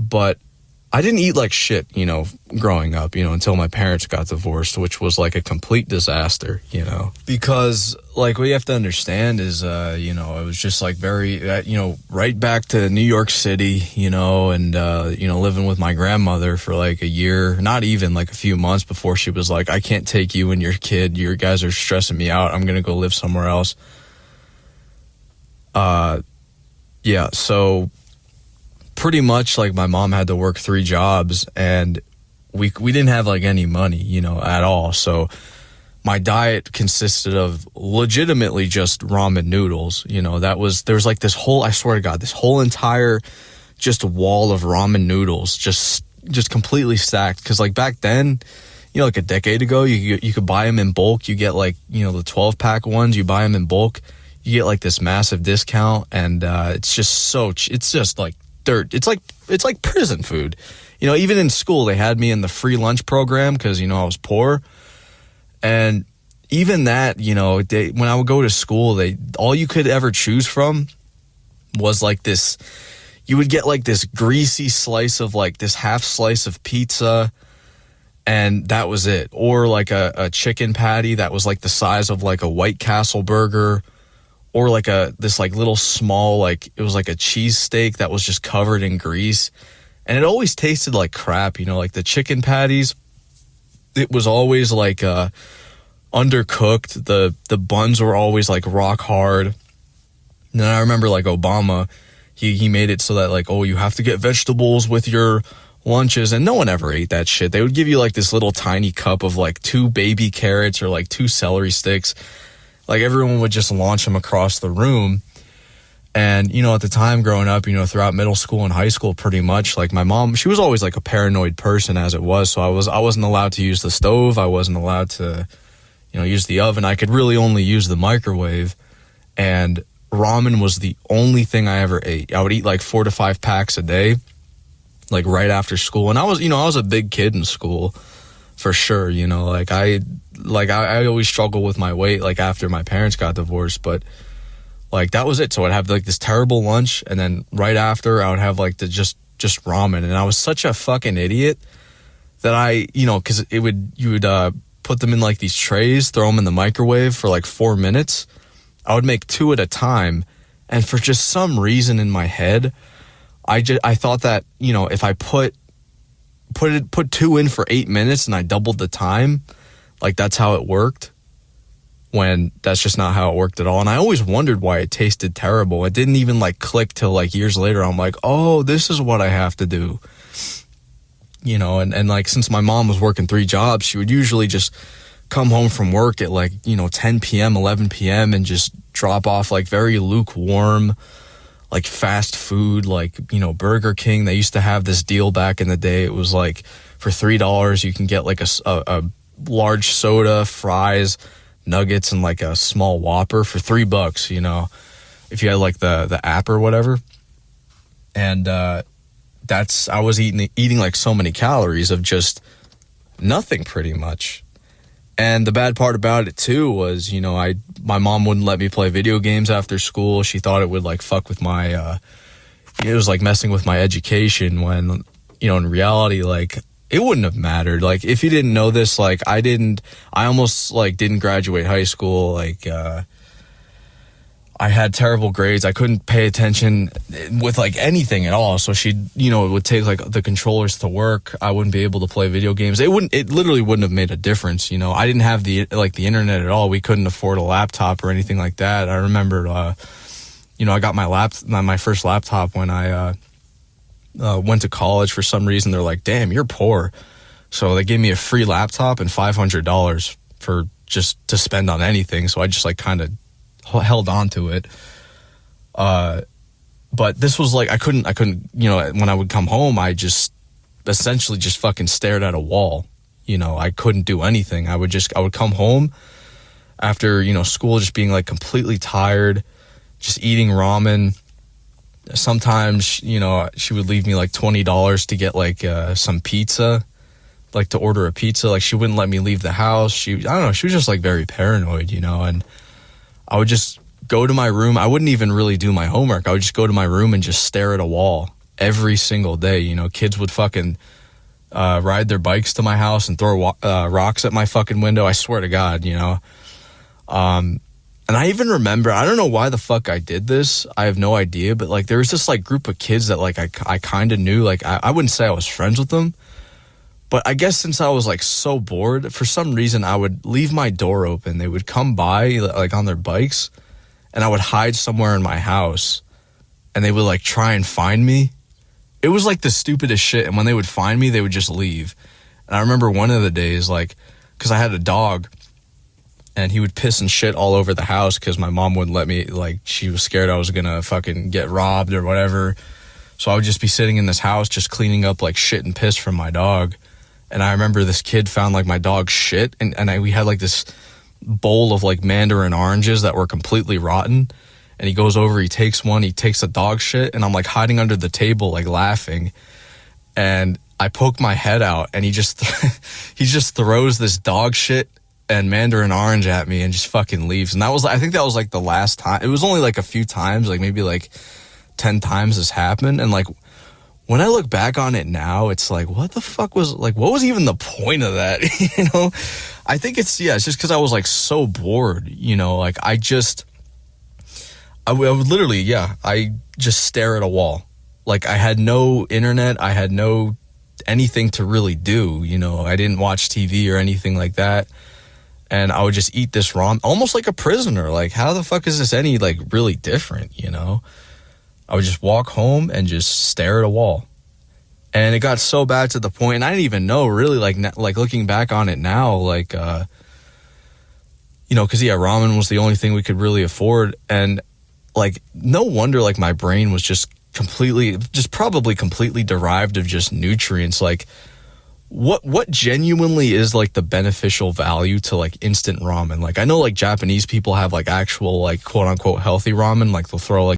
But I didn't eat like shit, you know, growing up, you know, until my parents got divorced, which was like a complete disaster, you know, because like what you have to understand is, you know, it was just like very, you know, right back to New York City, you know, and, you know, living with my grandmother for like a year, not even like a few months before she was like, I can't take you and your kid. You guys are stressing me out. I'm going to go live somewhere else. Yeah. So pretty much like my mom had to work 3 jobs and we didn't have like any money, you know, at all. So my diet consisted of legitimately just ramen noodles. You know, there was like this whole, I swear to God, this whole entire just wall of ramen noodles, just completely stacked. Cause like back then, you know, like a decade ago, you could buy them in bulk. You get like, you know, the 12-pack ones, you buy them in bulk, you get like this massive discount. And, it's just it's just like dirt. It's like prison food. You know, even in school, they had me in the free lunch program because, you know, I was poor. And even that, you know, when I would go to school, all you could ever choose from was like this, you would get like this greasy slice of like this half slice of pizza, and that was it. Or like a chicken patty that was like the size of like a White Castle burger, or like this like little small, like it was like a cheesesteak that was just covered in grease. And it always tasted like crap, you know, like the chicken patties, it was always like undercooked. The buns were always like rock hard. And then I remember like Obama, he made it so that like, oh, you have to get vegetables with your lunches, and no one ever ate that shit. They would give you like this little tiny cup of like 2 baby carrots or like 2 celery sticks. Like everyone would just launch them across the room. And, you know, at the time growing up, you know, throughout middle school and high school, pretty much, like my mom, she was always like a paranoid person as it was. So I wasn't allowed to use the stove. I wasn't allowed to, you know, use the oven. I could really only use the microwave. And ramen was the only thing I ever ate. I would eat like 4 to 5 packs a day, like right after school. And I was a big kid in school for sure. You know, like I always struggled with my weight, like after my parents got divorced, but like that was it. So I'd have like this terrible lunch, and then right after I would have like the just ramen. And I was such a fucking idiot that I, you know, cause you would put them in like these trays, throw them in the microwave for like 4 minutes. I would make 2 at a time. And for just some reason in my head, I thought that, you know, if I put 2 in for 8 minutes and I doubled the time, like that's how it worked, when that's just not how it worked at all. And I always wondered why it tasted terrible. It didn't even like click till like years later. I'm like, oh, this is what I have to do. You know, and like since my mom was working 3 jobs, she would usually just come home from work at like, you know, 10 p.m., 11 p.m. and just drop off like very lukewarm, like fast food, like, you know, Burger King. They used to have this deal back in the day. It was like for $3, you can get like a large soda, fries, nuggets, and like a small Whopper for $3, you know, if you had like the app or whatever. And I was eating like so many calories of just nothing pretty much. And the bad part about it too was, you know, my mom wouldn't let me play video games after school. She thought it would like fuck with my it was like messing with my education, when, you know, in reality, like it wouldn't have mattered. Like if you didn't know this, like I almost like didn't graduate high school. Like I had terrible grades. I couldn't pay attention with like anything at all. So she, you know, it would take like the controllers to work. I wouldn't be able to play video games. It literally wouldn't have made a difference. You know, I didn't have the internet at all. We couldn't afford a laptop or anything like that. I remember, you know, I got my first laptop when I, went to college. For some reason, they're like, damn, you're poor. So they gave me a free laptop and $500 for just to spend on anything. So I just like kind of held on to it. But this was like, I couldn't, you know, when I would come home, I just essentially just fucking stared at a wall. You know, I couldn't do anything. I would come home after, you know, school, just being like completely tired, just eating ramen. Sometimes, you know, she would leave me like $20 to get like some pizza, like to order a pizza. Like she wouldn't let me leave the house. I don't know, she was just like very paranoid, you know. And I would just go to my room. I wouldn't even really do my homework. I would just go to my room and just stare at a wall every single day. You know, kids would fucking ride their bikes to my house and throw rocks at my fucking window. I swear to God, you know. And I even remember, I don't know why the fuck I did this. I have no idea. But like there was this like group of kids that like I kind of knew. Like I wouldn't say I was friends with them. But I guess since I was like so bored, for some reason I would leave my door open. They would come by like on their bikes and I would hide somewhere in my house and they would like try and find me. It was like the stupidest shit. And when they would find me, they would just leave. And I remember one of the days, like, because I had a dog and he would piss and shit all over the house because my mom wouldn't let me, like, she was scared I was going to fucking get robbed or whatever. So I would just be sitting in this house just cleaning up like shit and piss from my dog. And I remember this kid found like my dog's shit and we had like this bowl of like mandarin oranges that were completely rotten. And he goes over, he takes one, he takes the dog shit, and I'm like hiding under the table, like laughing. And I poke my head out, and he just throws this dog shit and mandarin orange at me and just fucking leaves. And that was, I think that was like the last time. It was only like a few times, like maybe like 10 times this happened. And like when I look back on it now, it's like, what the fuck was, like, what was even the point of that? You know, I think it's just because I was like so bored, you know, like I would literally, I just stare at a wall. Like I had no internet. I had no anything to really do. You know, I didn't watch TV or anything like that. And I would just eat this ramen, almost like a prisoner. Like how the fuck is this any like really different? You know, I would just walk home and just stare at a wall. And it got so bad to the point, and I didn't even know really like looking back on it now, like, you know, cause ramen was the only thing we could really afford. And like, no wonder, like, my brain was just probably completely derived of just nutrients. Like, what genuinely is, like, the beneficial value to, like, instant ramen? Like, I know, like, Japanese people have, like, actual, like, quote-unquote healthy ramen. Like, they'll throw, like,